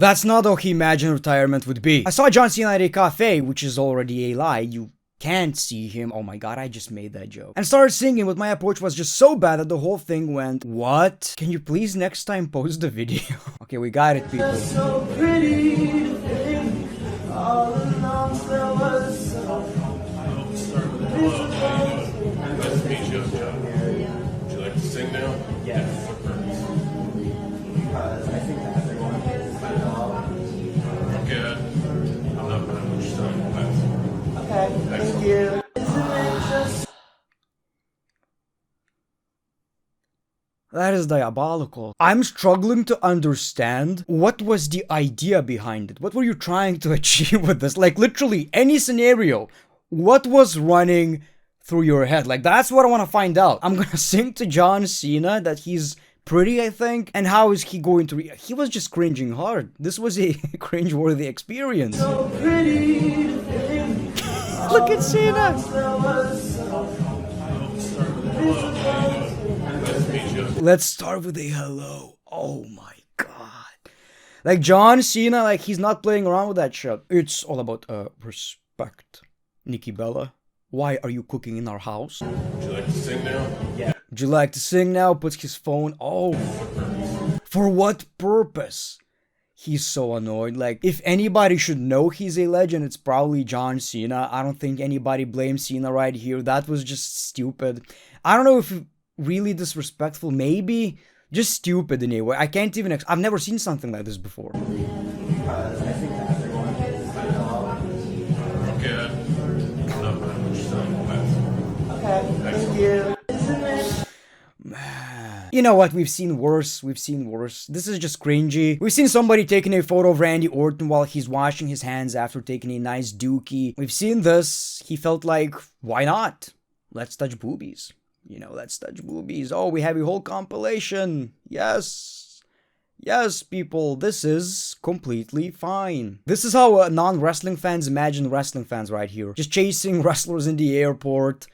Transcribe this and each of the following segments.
That's not how he imagined retirement would be. I saw John Cena at a cafe, which is already a lie. You can't see him. Oh my god, I just made that joke. And started singing, but my approach was just so bad that the whole thing went, what? Can you please next time post the video? Okay, we got it, people. So pretty to think all along there was so Nice to meet you. Would you like to sing now? Yes. Because I think that everyone Okay. I'm not going to much time. Okay, thank you. That is diabolical. I'm struggling to understand what was the idea behind it. What were you trying to achieve with this? Like, literally, any scenario. What was running through your head? Like, that's what I want to find out. I'm gonna sing to John Cena that he's pretty, I think. And how is he going to he was just cringing hard. This was a cringe-worthy experience. So pretty. Look at Cena. Let's start with a hello. Oh my god. Like John Cena, like he's not playing around with that shit. It's all about respect. Nikki Bella, why are you cooking in our house? Would you like to sing now? Yeah. Would you like to sing now? Puts his phone. Oh. For what purpose? He's so annoyed. Like, if anybody should know he's a legend, it's probably John Cena. I don't think anybody blames Cena right here. That was just stupid. I don't know if really disrespectful. Maybe. Just stupid anyway. I can't even... I've never seen something like this before. Okay. I'm not going to much time. Okay. Thank you. You know what? We've seen worse. We've seen worse. This is just cringy. We've seen somebody taking a photo of Randy Orton while he's washing his hands after taking a nice dookie. We've seen this. He felt like, why not? Let's touch boobies. You know, let's touch boobies. Oh, we have a whole compilation. Yes. Yes, people. This is completely fine. This is how non-wrestling fans imagine wrestling fans right here. Just chasing wrestlers in the airport.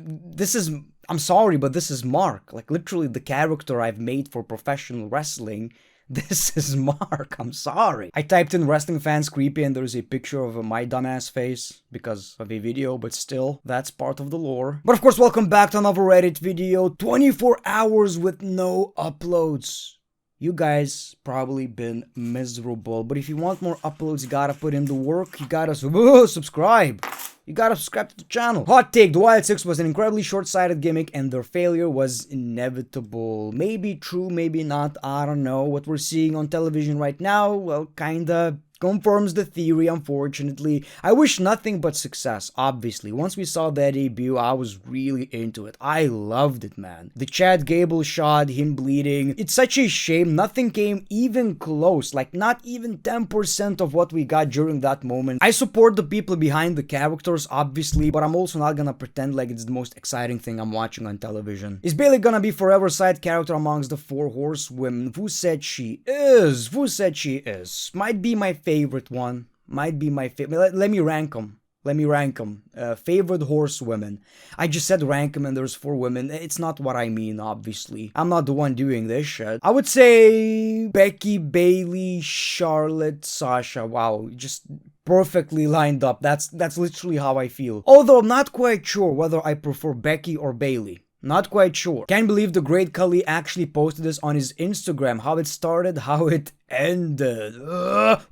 This is... I'm sorry, but this is Mark. Like, literally, the character I've made for professional wrestling. This is Mark. I'm sorry. I typed in wrestling fans creepy and there's a picture of my dumbass face because of a video, but still, that's part of the lore. But of course, welcome back to another Reddit video. 24 hours with no uploads. You guys probably been miserable, but if you want more uploads, you gotta put in the work. You gotta subscribe. You gotta subscribe to the channel. Hot take, the Wyatt Sicks was an incredibly short-sighted gimmick and their failure was inevitable. Maybe true, maybe not, I don't know. What we're seeing on television right now, well, kinda confirms the theory, unfortunately. I wish nothing but success, obviously. Once we saw that debut, I was really into it. I loved it, man. The Chad Gable shot, him bleeding. It's such a shame nothing came even close. Like, not even 10% of what we got during that moment. I support the people behind the characters, obviously, but I'm also not gonna pretend like it's the most exciting thing I'm watching on television. Is Bayley gonna be forever side character amongst the 4 horsewomen? Who said she is? Who said she is? Might be my favorite one. Might be my favorite. Let me rank them. Let me rank them. Favorite horsewomen. I just said rank them and there's 4 women. It's not what I mean, obviously. I'm not the one doing this shit. I would say Becky, Bayley, Charlotte, Sasha. Wow, just perfectly lined up. That's literally how I feel. Although I'm not quite sure whether I prefer Becky or Bayley. Not quite sure. Can't believe the great Khali actually posted this on his Instagram. How it started, how it ended. Well,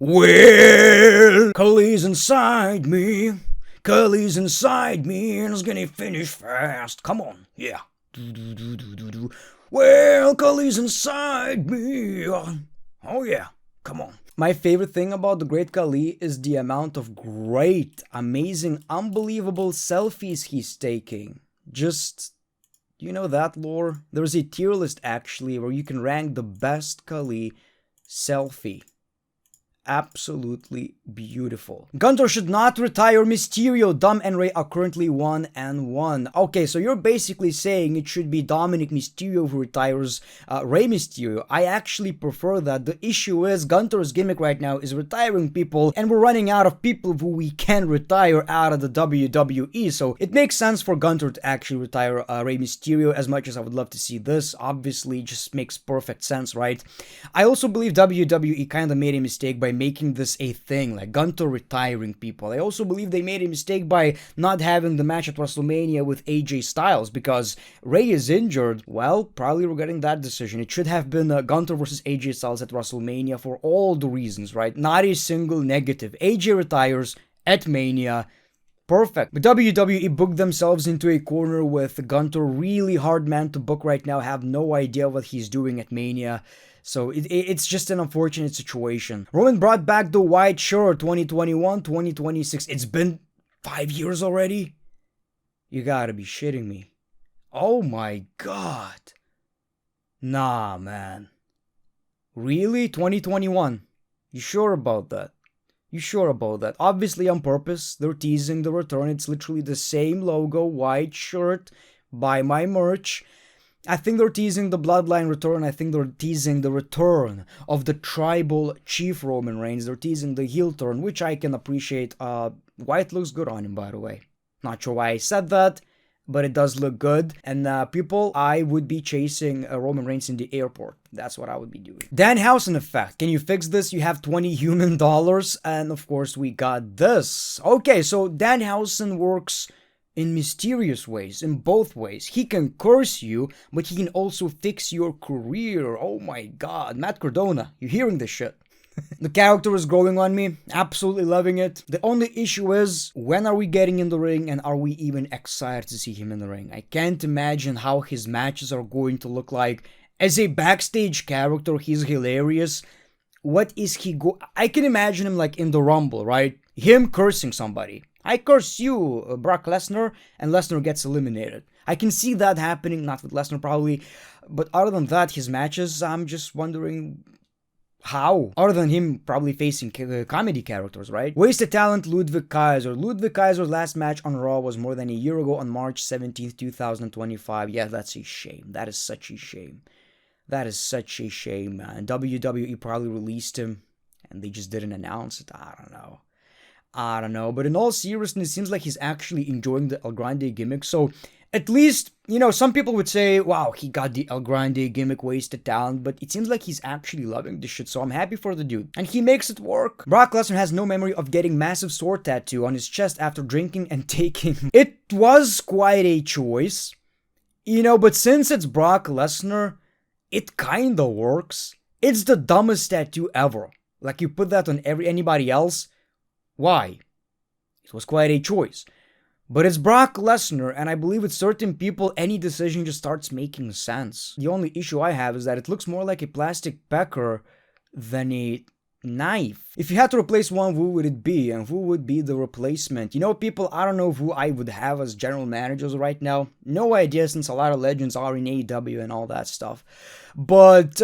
Khali's inside me. Khali's inside me and it's gonna finish fast. Come on, yeah. Well, Khali's inside me. Oh yeah, come on. My favorite thing about the great Khali is the amount of great, amazing, unbelievable selfies he's taking. Just... you know that lore? There's a tier list actually where you can rank the best Khali selfie. absolutely beautiful. Gunther should not retire Mysterio. Dom and Rey are currently 1-1. Okay, so you're basically saying it should be Dominic Mysterio who retires Rey Mysterio. I actually prefer that. The issue is Gunther's gimmick right now is retiring people, and we're running out of people who we can retire out of the WWE. So it makes sense for Gunther to actually retire Rey Mysterio. As much as I would love to see this, obviously just makes perfect sense, right? I also believe WWE kind of made a mistake by making this a thing, like Gunther retiring people. I also believe they made a mistake by not having the match at WrestleMania with AJ Styles, because Rey is injured. Well, probably regretting that decision. It should have been Gunther versus AJ Styles at WrestleMania for all the reasons, right? Not a single negative. AJ retires at Mania. Perfect. But WWE booked themselves into a corner with Gunther, really hard man to book right now, have no idea what he's doing at Mania. So it's just an unfortunate situation. Roman brought back the white shirt, 2021, 2026. It's been 5 years already? You gotta be shitting me. Oh my god. Nah, man. Really? 2021? You sure about that? You sure about that? Obviously on purpose. They're teasing the return. It's literally the same logo, white shirt, buy my merch. I think they're teasing the bloodline return. I think they're teasing the return of the tribal chief Roman Reigns. They're teasing the heel turn, which I can appreciate. Wyatt looks good on him, by the way. Not sure why I said that, but it does look good. And people, I would be chasing Roman Reigns in the airport. That's what I would be doing. Danhausen effect. Can you fix this? You have $20 human. And of course, we got this. Okay, so Danhausen works in mysterious ways, in both ways. He can curse you, but he can also fix your career. Oh my god. Matt Cardona, you're hearing this shit. The character is growing on me. Absolutely loving it. The only issue is, when are we getting in the ring, and are we even excited to see him in the ring? I can't imagine how his matches are going to look like. As a backstage character, he's hilarious. What is he I can imagine him like in the Rumble, right? Him cursing somebody. I curse you, Brock Lesnar, and Lesnar gets eliminated. I can see that happening, not with Lesnar probably, but other than that, his matches, I'm just wondering how. Other than him probably facing comedy characters, right? Wasted talent, Ludwig Kaiser. Ludwig Kaiser's last match on Raw was more than a year ago on March 17th, 2025. Yeah, that's a shame. That is such a shame. That is such a shame, man. WWE probably released him, and they just didn't announce it. I don't know, but in all seriousness, it seems like he's actually enjoying the El Grande gimmick. So at least, some people would say, wow, he got the El Grande gimmick, wasted talent, but it seems like he's actually loving this shit, so I'm happy for the dude. And he makes it work. Brock Lesnar has no memory of getting massive sword tattoo on his chest after drinking and taking. It was quite a choice, but since it's Brock Lesnar, it kinda works. It's the dumbest tattoo ever. Like, you put that on anybody else. Why? It was quite a choice. But it's Brock Lesnar, and I believe with certain people, any decision just starts making sense. The only issue I have is that it looks more like a plastic pecker than a knife. If you had to replace one, who would it be? And who would be the replacement? People, I don't know who I would have as general managers right now. No idea, since a lot of legends are in AEW and all that stuff. But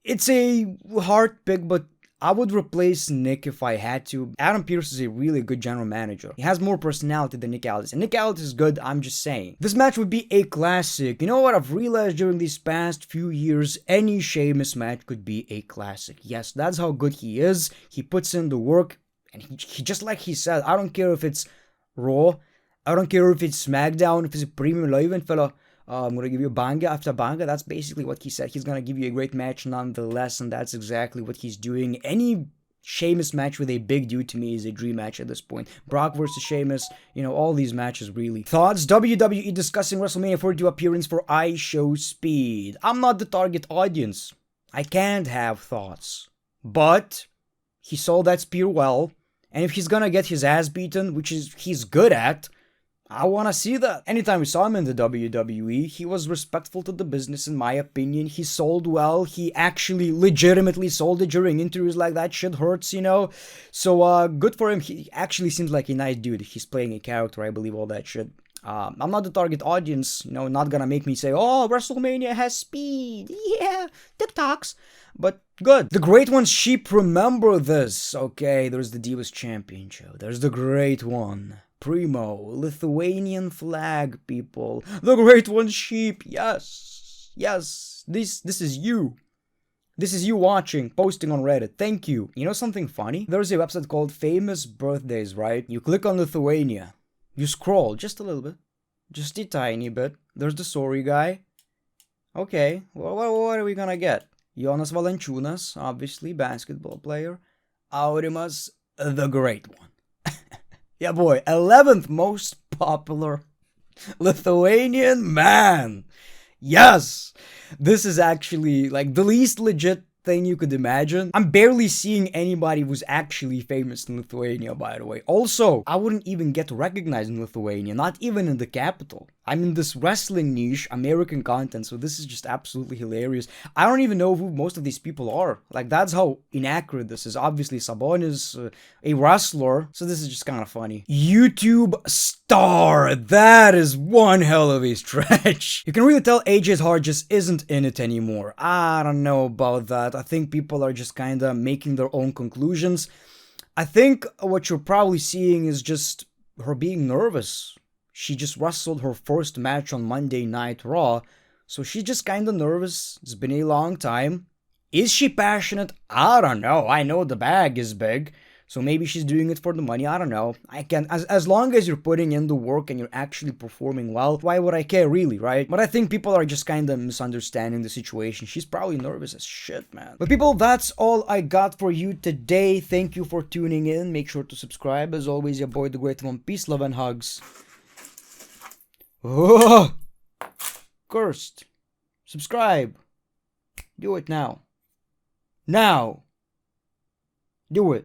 it's a hard pick, but I would replace Nick if I had to. Adam Pearce is a really good general manager. He has more personality than Nick Aldis. And Nick Aldis is good, I'm just saying. This match would be a classic. You know what I've realized during these past few years? Any Sheamus match could be a classic. Yes, that's how good he is. He puts in the work. And he just like he said, I don't care if it's Raw. I don't care if it's SmackDown, if it's a premium live event, fella. I'm gonna give you banga after banga. That's basically what he said. He's gonna give you a great match nonetheless, and that's exactly what he's doing. Any Sheamus match with a big dude to me is a dream match at this point. Brock versus Sheamus, all these matches really. Thoughts? WWE discussing WrestleMania 42 appearance for iShowSpeed. I'm not the target audience. I can't have thoughts. But he sold that spear well, and if he's gonna get his ass beaten, which he's good at, I want to see that. Anytime we saw him in the WWE, he was respectful to the business, in my opinion. He sold well. He actually legitimately sold it during interviews like that. Shit hurts, So, good for him. He actually seems like a nice dude. He's playing a character, I believe, all that shit. I'm not the target audience, you know, not gonna make me say, oh, WrestleMania has speed, yeah, TikToks. But good. The Great One sheep remember this. Okay, there's the Divas Championship. There's the Great One. Primo, Lithuanian flag, people. The Great One sheep, yes. Yes, this is you. This is you watching, posting on Reddit. Thank you. You know something funny? There's a website called Famous Birthdays, right? You click on Lithuania. You scroll just a little bit. Just a tiny bit. There's the sorry guy. Okay, well, what are we gonna get? Jonas Valančiūnas, obviously, basketball player. Aurimas, the Great One. Yeah, boy, 11th most popular Lithuanian man. Yes! This is actually, like, the least legit thing you could imagine. I'm barely seeing anybody who's actually famous in Lithuania, by the way. Also, I wouldn't even get recognized in Lithuania, not even in the capital. I'm in this wrestling niche, American content, so this is just absolutely hilarious. I don't even know who most of these people are. Like, that's how inaccurate this is. Obviously, Sabonis, a wrestler, so this is just kind of funny. YouTube star, that is one hell of a stretch. You can really tell AJ's heart just isn't in it anymore. I don't know about that. I think people are just kind of making their own conclusions. I think what you're probably seeing is just her being nervous. She just wrestled her first match on Monday Night Raw, so she's just kind of nervous. It's been a long time. Is she passionate? I don't know. I know the bag is big, so maybe she's doing it for the money. I don't know. I can, as long as you're putting in the work and you're actually performing well, why would I care really, right? But I think people are just kind of misunderstanding the situation. She's probably nervous as shit, man. But people, that's all I got for you today. Thank you for tuning in. Make sure to subscribe. As always, your boy, the Great One. Peace, love, and hugs. Oh, cursed. Subscribe. Do it now. Now. Do it.